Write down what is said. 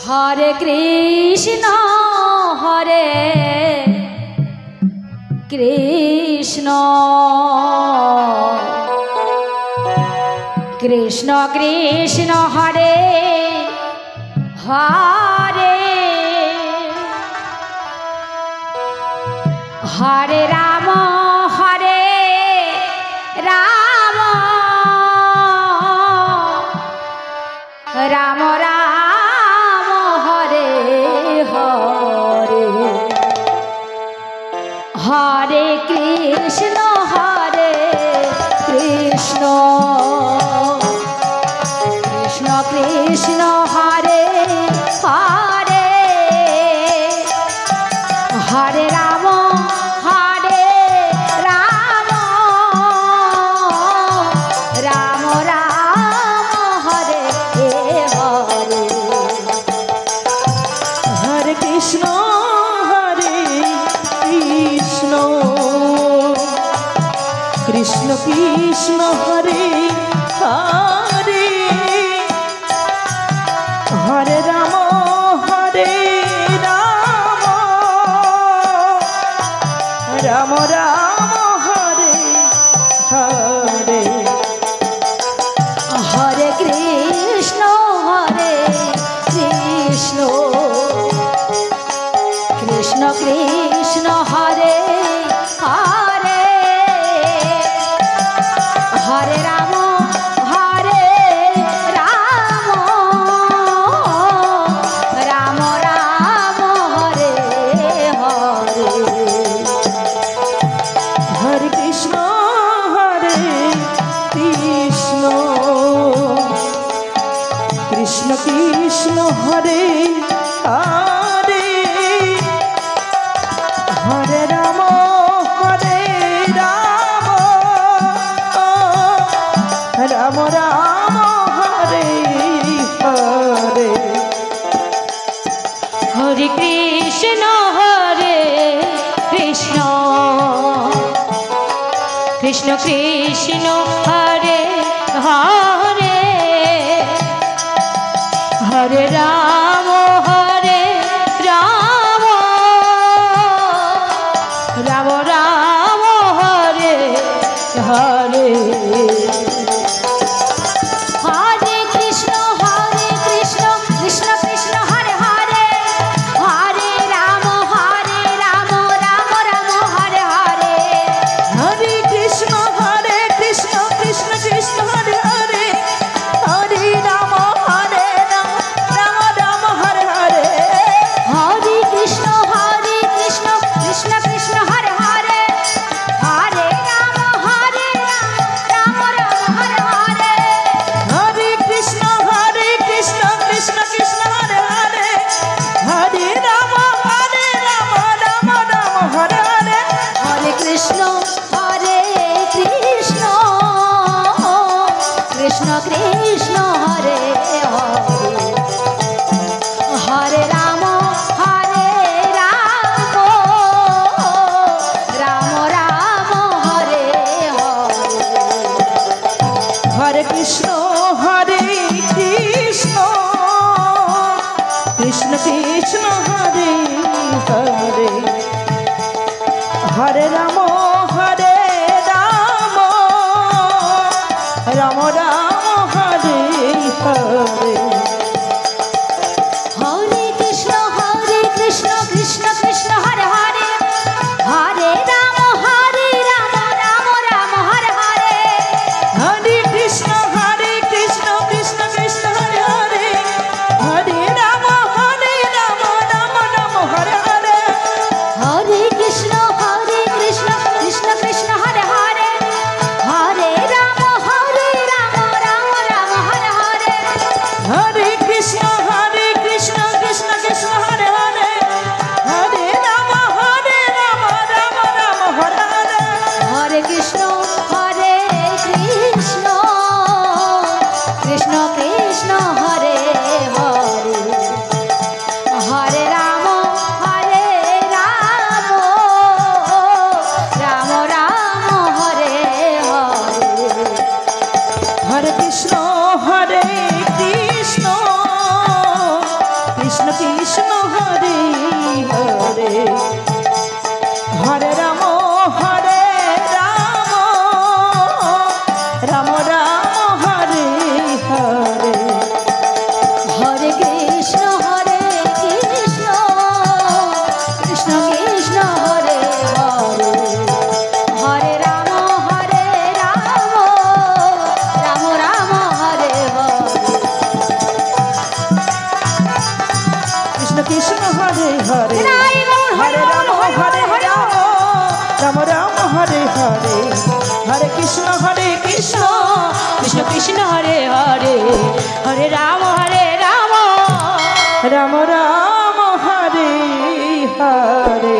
हरे Krishna Krishna Krishna Hare Hare Hare Ram Ram Ram Hare Hare Hare Krishna Krishna Krishna Hare Hare Hare Ram Ram Ram Hare Hare Hare Krishna Krishna Krishna Hare Hare Hare Ram Ram Ram Hare Hare Hare Krishna Krishna Krishna Hare Hare Hare Ram Ram Ram Hare Hare Hare Krishna Krishna Krishna Hare Hare Hare Ram Ram Ram Hare Hare Hare Krishna Krishna Krishna Hare Hare Hare Ram Ram Ram Hare Hare Hare Krishna Krishna Krishna Hare Hare Hare Ram Ram Ram Hare Hare Hare Krishna Krishna Krishna Hare Hare Hare Ram Ram Ram Hare Hare Hare Krishna Krishna Krishna Hare Hare Hare Ram Ram Ram Hare Hare Hare Krishna Krishna Krishna Hare Hare Hare Ram Ram Ram Hare Hare Hare Krishna Krishna Krishna Hare Hare Hare Ram Ram Ram Hare Hare Hare Krishna Krishna Krishna Hare Hare Hare Ram Ram Ram Hare Hare Hare Krishna Krishna Krishna Hare Hare Hare Ram Ram Ram Hare Hare Hare Krishna Krishna Krishna Hare Hare Hare Ram Ram Ram Hare Hare Hare Krishna Krishna Krishna Hare Hare Hare Ram Ram Ram Hare Hare Hare Krishna Krishna Krishna Hare Hare Hare Ram Ram Hare Hare Hare Krishna Krishna Krishna Hare Hare Hare Ram Ram Ram Hare Hare Hare Krishna হরে Ram হরে Ram Ram Ram Hare Hare Hare Krishna Krishna Krishna Hare Hare Hare Ram Ram Ram Hare Hare Krishna Krishna Hare Hare রাই বল হরে Ram হরে Ram Ram Ram Hare Hare Hare Krishna Krishna Krishna Hare Hare Hare Ram Ram Ram Hare Hare